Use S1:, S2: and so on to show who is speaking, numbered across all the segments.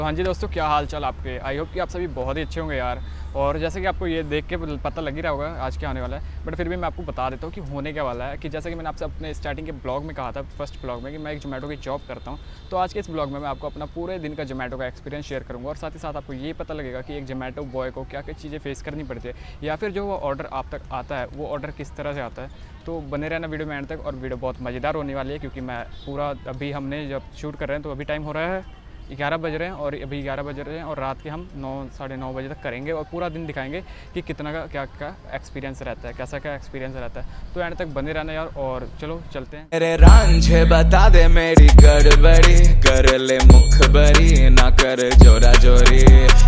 S1: तो हाँ जी दोस्तों, क्या हाल चाल आपके। आई होप कि आप सभी बहुत ही अच्छे होंगे यार। और जैसे कि आपको ये देख के पता लग ही रहा होगा आज क्या होने वाला है, बट फिर भी मैं आपको बता देता हूँ कि होने क्या वाला है। कि जैसे कि मैंने आपसे अपने स्टार्टिंग के ब्लॉग में कहा था, फर्स्ट ब्लॉग में, कि मैं एक जोमेटो की जॉब करता हूँ। तो आज के इस ब्लॉग में मैं आपको अपना पूरे दिन का जोमेटो का एक्सपीरियंस शेयर करूँगा, और साथ ही साथ आपको ये पता लगेगा कि एक जोमेटो बॉय को क्या क्या चीज़ें फेस करनी पड़ती है, या फिर जो वो ऑर्डर आप तक आता है वो ऑर्डर किस तरह से आता है। तो बने रहना वीडियो में एंड तक, और वीडियो बहुत मज़ेदार होने वाली है, क्योंकि मैं पूरा अभी हमने जब शूट कर रहे हैं तो अभी टाइम हो रहा है 11 बज रहे हैं, और अभी 11 बज रहे हैं, और रात के हम 9 साढ़े 9 बजे तक करेंगे, और पूरा दिन दिखाएंगे कि कितना का क्या क्या एक्सपीरियंस रहता है, कैसा क्या एक्सपीरियंस रहता है। तो एंड तक बने रहना यार, और चलो चलते हैं।
S2: मेरे रांझे बता दे मेरी गड़बड़ी, कर ले मुखबरी ना कर जोरा जोरी,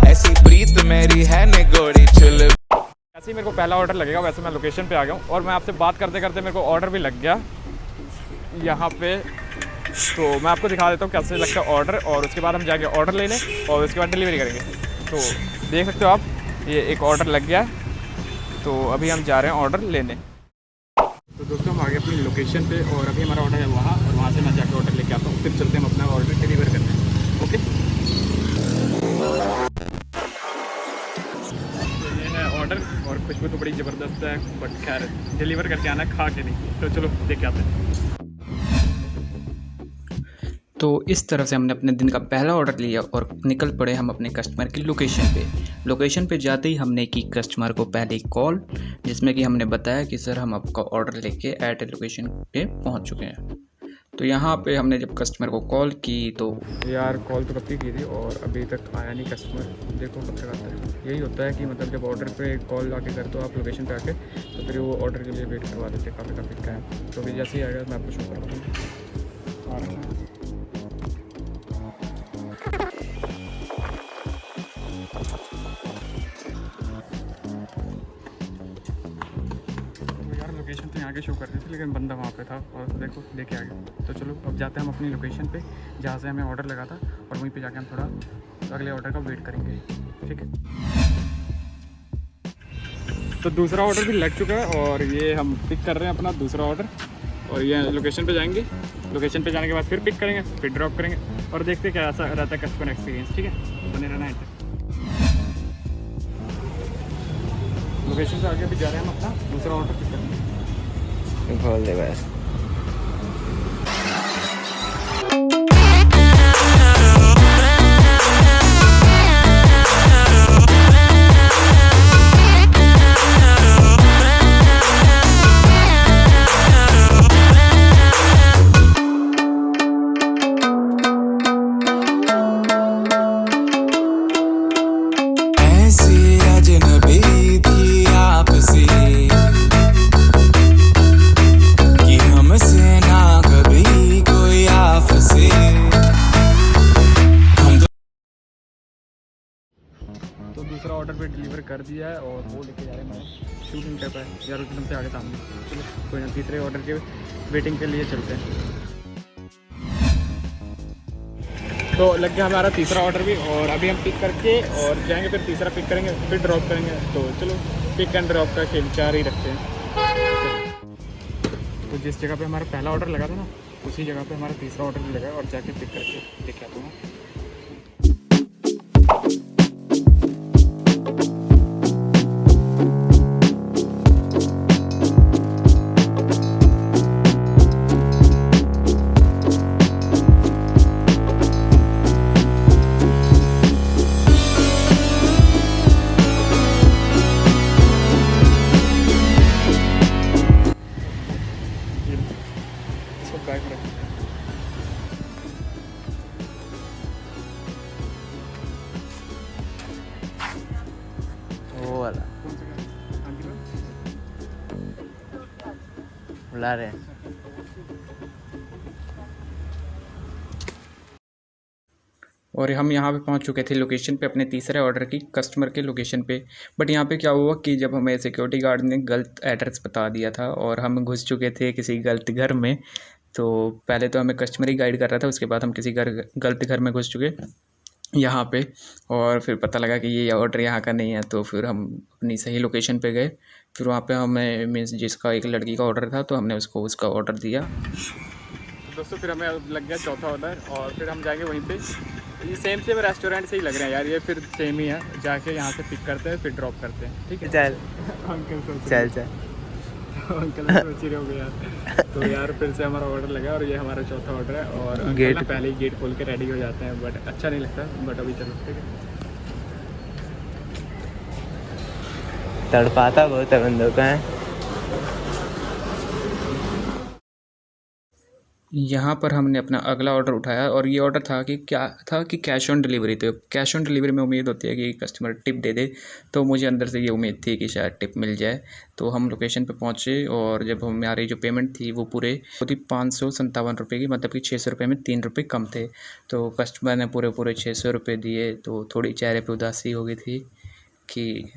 S2: ऐसी प्रीत मेरी है निगोड़ी चुल।
S1: ऐसे ही मेरे को पहला ऑर्डर लगेगा। वैसे मैं लोकेशन पे आ गया हूँ, और मैं आपसे बात करते करते मेरे को ऑर्डर भी लग गया यहाँ पे। तो मैं आपको दिखा देता हूँ कैसे लगता है ऑर्डर, और उसके बाद हम जाके ऑर्डर ले लें, और उसके बाद डिलीवरी करेंगे। तो देख सकते हो आप, ये एक ऑर्डर लग गया है। तो अभी हम जा रहे हैं ऑर्डर लेने। तो दोस्तों हम आ गए अपनी लोकेशन पे, और अभी हमारा ऑर्डर है वहाँ, और वहाँ से मैं जाकर ऑर्डर लेके आता हूँ। फिर चलते हैं हम अपना ऑर्डर डिलीवर करने। ओके, तो ये है ऑर्डर, और खुशबू तो बड़ी ज़बरदस्त है, बट खैर डिलीवर करके आना है, खा के नहीं। तो चलो देख के आते हैं। तो इस तरह से हमने अपने दिन का पहला ऑर्डर लिया और निकल पड़े हम अपने कस्टमर की लोकेशन पे। लोकेशन पे जाते ही हमने की कस्टमर को पहले कॉल, जिसमें कि हमने बताया कि सर हम आपका ऑर्डर लेके एट ए लोकेशन पे पहुंच चुके हैं। तो यहाँ पे हमने जब कस्टमर को कॉल की तो यार कॉल तो कब की थी, और अभी तक आया नहीं कस्टमर। देखो कब तक आता है। यही होता है कि मतलब जब ऑर्डर पे कॉल आके करते हो आप लोकेशन पे आके, तो फिर वो ऑर्डर के लिए वेट करवा देते हैं काफ़ी टाइम। तो अभी जैसे ही आएगा मैं आपको शो करवा दूँगा। लोकेशन तो यहाँ के शो कर रही थी, लेकिन बंदा वहाँ पे था, और देखो लेके आ गया। तो चलो अब जाते हैं हम अपनी लोकेशन पे, जहाँ से हमें ऑर्डर लगा था, और वहीं पे जाके हम थोड़ा अगले ऑर्डर का वेट करेंगे। ठीक है, तो दूसरा ऑर्डर भी लग चुका है, और ये हम पिक कर रहे हैं अपना दूसरा ऑर्डर, और ये लोकेशन पे जाएंगे। लोकेशन पे जाने के बाद फिर पिक करेंगे, फिर ड्रॉप करेंगे, और देखते हैं क्या ऐसा रहता है कस्टमर एक्सपीरियंस। ठीक है, बने रहना है। लोकेशन से आगे भी जा रहे हैं हम अपना दूसरा ऑर्डर पिक करने।
S3: खोल दे बस।
S2: ऐसी अजनबी थी आपसे कि हमसे ना कभी कोई आपसे।
S1: तो दूसरा ऑर्डर भी डिलीवर कर दिया है, और वो लेके जा रहे हैं मैं शूटिंग कर पाए यार, एकदम से आगे सामने। चलो कोई ना, तीसरे ऑर्डर के वेटिंग के लिए चलते हैं। तो लग गया हमारा तीसरा ऑर्डर भी, और अभी हम पिक करके और जाएंगे, फिर तीसरा पिक करेंगे, फिर ड्रॉप करेंगे। तो चलो पिक एंड ड्रॉप का खेल चार ही रखते हैं। तो जिस जगह पे हमारा पहला ऑर्डर लगा था ना, उसी जगह पे हमारा तीसरा ऑर्डर भी लगा, और जाके पिक करके लेके आता हूँ।
S3: वो वाला बुला रहे हैं।
S1: और हम यहाँ पे पहुँच चुके थे लोकेशन पे, अपने तीसरे ऑर्डर की कस्टमर के लोकेशन पे। बट यहाँ पे क्या हुआ कि जब हमें सिक्योरिटी गार्ड ने गलत एड्रेस बता दिया था, और हम घुस चुके थे किसी गलत घर में। तो पहले तो हमें कस्टमर ही गाइड कर रहा था, उसके बाद हम किसी गलत घर में घुस चुके यहाँ पे, और फिर पता लगा कि ये ऑर्डर यहाँ का नहीं है। तो फिर हम अपनी सही लोकेशन पे गए। फिर वहाँ पे हमें मीन्स जिसका एक लड़की का ऑर्डर था, तो हमने उसको उसका ऑर्डर दिया। दोस्तों फिर हमें लग गया चौथा ऑर्डर, और फिर हम जाएंगे वहीं पे ये सेम रेस्टोरेंट से ही लग रहे हैं यार, ये फिर सेम ही है। जाके यहाँ से पिक करते हैं फिर ड्रॉप करते हैं, ठीक है।
S3: चल
S1: अंकल सोच
S3: चल चल
S1: अंकल सोच ही रहे हो यार। तो यार फिर से हमारा ऑर्डर लगा और ये हमारा चौथा ऑर्डर है। और अंकल
S3: गेट
S1: ना पहले ही गेट खोल के रेडी हो जाते हैं, बट अच्छा नहीं लगता। बट अभी चलो ठीक है।
S3: तड़पाता बहुत है बंदों का है।
S1: यहाँ पर हमने अपना अगला ऑर्डर उठाया और ये ऑर्डर था कि क्या था कि कैश ऑन डिलीवरी। तो कैश ऑन डिलीवरी में उम्मीद होती है कि कस्टमर टिप दे दे, तो मुझे अंदर से ये उम्मीद थी कि शायद टिप मिल जाए। तो हम लोकेशन पे पहुँचे और जब हमारी जो पेमेंट थी वो पूरे 557 रुपये की, मतलब कि 600 रुपये में 3 रुपये कम थे। तो कस्टमर ने पूरे 600 रुपये दिए। तो थोड़ी चेहरे पर उदासी हो गई थी कि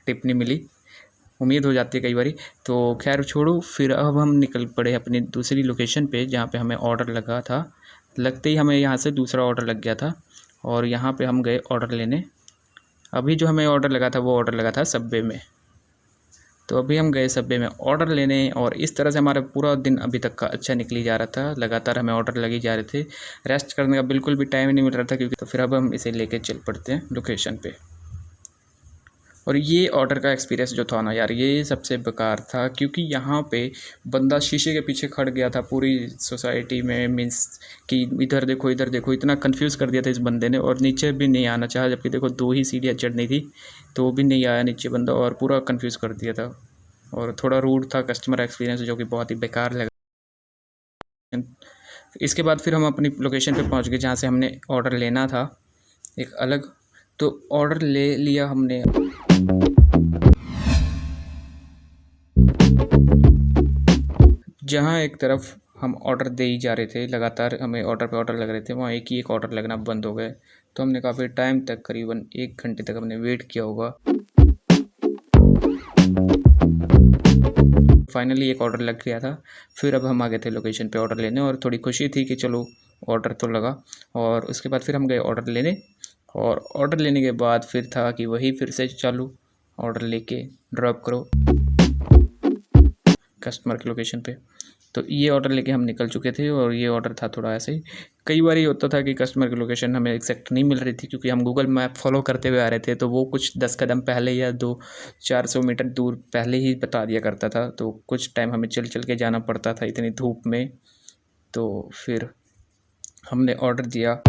S1: टिप नहीं मिली, उम्मीद हो जाती है कई बारी। तो खैर छोड़ो, फिर अब हम निकल पड़े अपनी दूसरी लोकेशन पे जहाँ पे हमें ऑर्डर लगा था। लगते ही हमें यहाँ से दूसरा ऑर्डर लग गया था और यहाँ पे हम गए ऑर्डर लेने। अभी जो हमें ऑर्डर लगा था वो ऑर्डर लगा था सबवे में। तो अभी हम गए सबवे में ऑर्डर लेने और इस तरह से हमारा पूरा दिन अभी तक का अच्छा निकली जा रहा था। लगातार हमें ऑर्डर लगे जा रहे थे, रेस्ट करने का बिल्कुल भी टाइम नहीं मिल रहा था क्योंकि। तो फिर अब हम इसे लेके चल पड़ते हैं लोकेशन पे। और ये ऑर्डर का एक्सपीरियंस जो था ना यार, ये सबसे बेकार था क्योंकि यहाँ पे बंदा शीशे के पीछे खड़ गया था पूरी सोसाइटी में। मीन्स कि इधर देखो, इतना कंफ्यूज कर दिया था इस बंदे ने। और नीचे भी नहीं आना चाहा, जबकि देखो 2 ही सीढ़ियाँ चढ़नी थी तो वो भी नहीं आया नीचे बंदा, और पूरा कंफ्यूज कर दिया था। और थोड़ा रूड था कस्टमर एक्सपीरियंस, जो कि बहुत ही बेकार लगा। इसके बाद फिर हम अपनी लोकेशन पे पहुंच गए जहाँ से हमने ऑर्डर लेना था एक अलग। तो ऑर्डर ले लिया हमने। जहाँ एक तरफ हम ऑर्डर दे ही जा रहे थे, लगातार हमें ऑर्डर पे ऑर्डर लग रहे थे, वहाँ एक ही एक ऑर्डर लगना बंद हो गए। तो हमने काफ़ी टाइम तक, करीबन 1 घंटे तक हमने वेट किया होगा। फाइनली एक ऑर्डर लग गया था। फिर अब हम आ गए थे लोकेशन पे ऑर्डर लेने और थोड़ी खुशी थी कि चलो ऑर्डर तो लगा। और उसके बाद फिर हम गए ऑर्डर लेने। और ऑर्डर लेने के बाद फिर था कि वही फिर से चालू, ऑर्डर लेके ड्रॉप करो कस्टमर की लोकेशन पे। तो ये ऑर्डर लेके हम निकल चुके थे और ये ऑर्डर था थोड़ा ऐसे ही। कई बार ये होता था कि कस्टमर की लोकेशन हमें एग्जैक्ट नहीं मिल रही थी क्योंकि हम गूगल मैप फॉलो करते हुए आ रहे थे। तो वो कुछ 10 कदम पहले या 200-400 मीटर दूर पहले ही बता दिया करता था। तो कुछ टाइम हमें चल के जाना पड़ता था इतनी धूप में। तो फिर हमने ऑर्डर दिया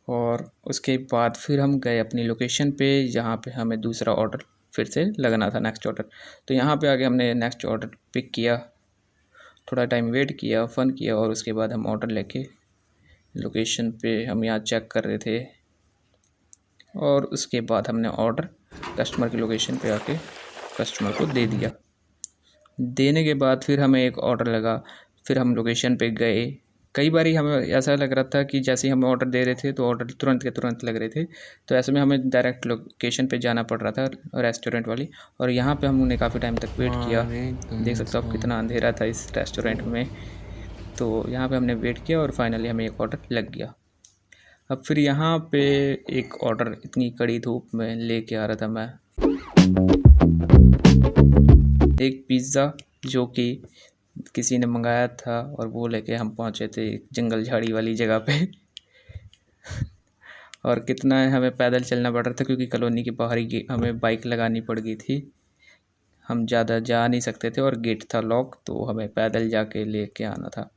S1: और उसके बाद फिर हम गए अपनी लोकेशन पे जहाँ पे हमें दूसरा ऑर्डर फिर से लगना था, नेक्स्ट ऑर्डर। तो यहाँ पे आके हमने नेक्स्ट ऑर्डर पिक किया, थोड़ा टाइम वेट किया, फ़न किया और उसके बाद हम ऑर्डर लेके लोकेशन पे हम यहाँ चेक कर रहे थे। और उसके बाद हमने ऑर्डर कस्टमर की लोकेशन पे आके कस्टमर को दे दिया। देने के बाद फिर हमें एक ऑर्डर लगा, फिर हम लोकेशन पे गए। कई बार हमें ऐसा लग रहा था कि जैसे ही हम ऑर्डर दे रहे थे तो ऑर्डर तुरंत के तुरंत लग रहे थे। तो ऐसे में हमें डायरेक्ट लोकेशन पे जाना पड़ रहा था, रेस्टोरेंट वाली। और यहाँ पे हमने काफ़ी टाइम तक वेट किया। देख सकते हो आप कितना अंधेरा था इस रेस्टोरेंट में। तो यहाँ पे हमने वेट किया और फाइनली हमें एक ऑर्डर लग गया। अब फिर यहाँ पे एक ऑर्डर इतनी कड़ी धूप में लेके आ रहा था मैं, एक पिज़्ज़ा जो कि किसी ने मंगाया था और वो लेके हम पहुँचे थे जंगल झाड़ी वाली जगह पे। और कितना हमें पैदल चलना पड़ रहा था क्योंकि कॉलोनी के बाहर ही हमें बाइक लगानी पड़ गई थी। हम ज़्यादा जा नहीं सकते थे और गेट था लॉक, तो हमें पैदल जाके लेके आना था।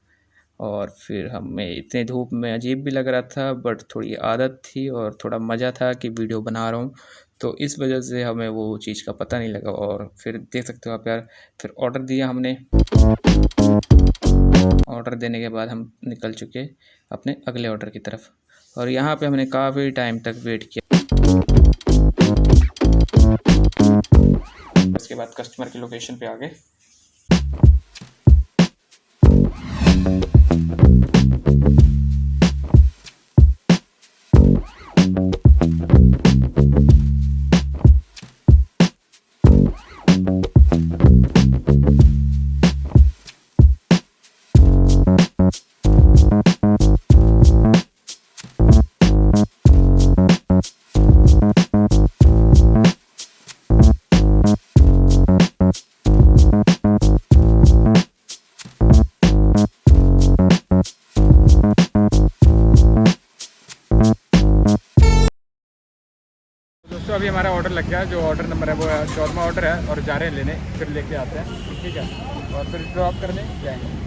S1: और फिर हमें इतने धूप में अजीब भी लग रहा था, बट थोड़ी आदत थी और थोड़ा मज़ा था कि वीडियो बना रहा हूँ, तो इस वजह से हमें वो चीज़ का पता नहीं लगा। और फिर देख सकते हो आप यार, फिर ऑर्डर दिया हमने। ऑर्डर देने के बाद हम निकल चुके अपने अगले ऑर्डर की तरफ। और यहाँ पे हमने काफ़ी टाइम तक वेट किया। उसके बाद कस्टमर की लोकेशन पे आ गए। तो अभी हमारा ऑर्डर लग गया है, जो ऑर्डर नंबर है वो 14वां ऑर्डर है, और जा रहे हैं लेने, फिर लेके आते हैं, ठीक है, और फिर ड्रॉप करने जाएंगे।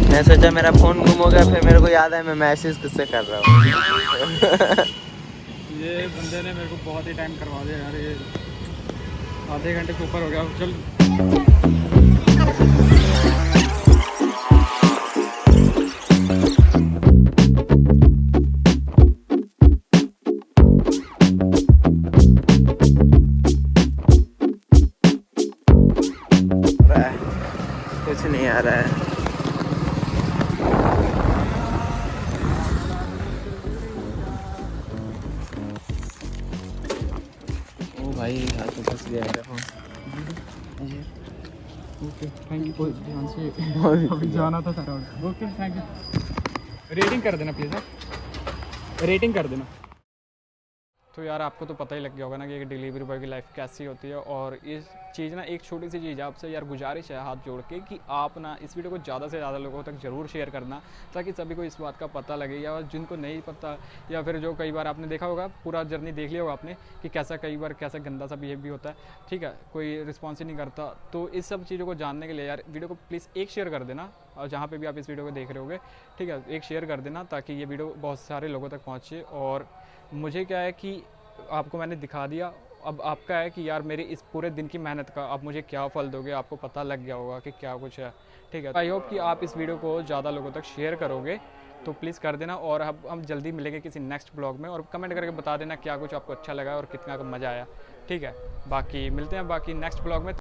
S3: मैं सोचा मेरा फ़ोन गुम हो गया, फिर मेरे को याद है मैं मैसेज किससे कर रहा हूँ।
S1: ये बंदे ने मेरे को बहुत ही टाइम करवा दिया यार, ये आधे घंटे से ऊपर हो गया। चल
S3: कुछ नहीं आ रहा है। ओ भाई हाथ में फंस गया मेरा फोन।
S1: Okay, thank you. कोई ध्यान से अभी जाना था सारा order. Okay, thank you. Rating कर देना प्लीज़, रेटिंग कर देना। तो यार आपको तो पता ही लग गया होगा ना कि एक डिलीवरी बॉय की लाइफ कैसी होती है, और इस चीज़ ना, एक छोटी सी चीज़ है आपसे यार गुजारिश है हाथ जोड़ के कि आप ना इस वीडियो को ज़्यादा से ज़्यादा लोगों तक ज़रूर शेयर करना, ताकि सभी को इस बात का पता लगे, या जिनको नहीं पता, या फिर जो कई बार आपने देखा होगा, पूरा जर्नी देख लिया होगा आपने कि कैसा कई बार कैसा गंदा सा बिहेव भी होता है, ठीक है, कोई रिस्पॉन्स ही नहीं करता। तो इस सब चीज़ों को जानने के लिए यार वीडियो को प्लीज़ एक शेयर कर देना, और जहाँ पे भी आप इस वीडियो को देख रहे होगे, ठीक है, एक शेयर कर देना, ताकि ये वीडियो बहुत सारे लोगों तक पहुँचे। और मुझे क्या है कि आपको मैंने दिखा दिया, अब आपका है कि यार मेरी इस पूरे दिन की मेहनत का आप मुझे क्या फल दोगे, आपको पता लग गया होगा कि क्या कुछ है, ठीक है। आई होप कि आप इस वीडियो को ज़्यादा लोगों तक शेयर करोगे, तो प्लीज़ कर देना। और अब हम जल्दी मिलेंगे किसी नेक्स्ट ब्लॉग में, और कमेंट करके बता देना क्या कुछ आपको अच्छा लगा और कितना मज़ा आया, ठीक है। बाकी मिलते हैं बाकी नेक्स्ट ब्लॉग में।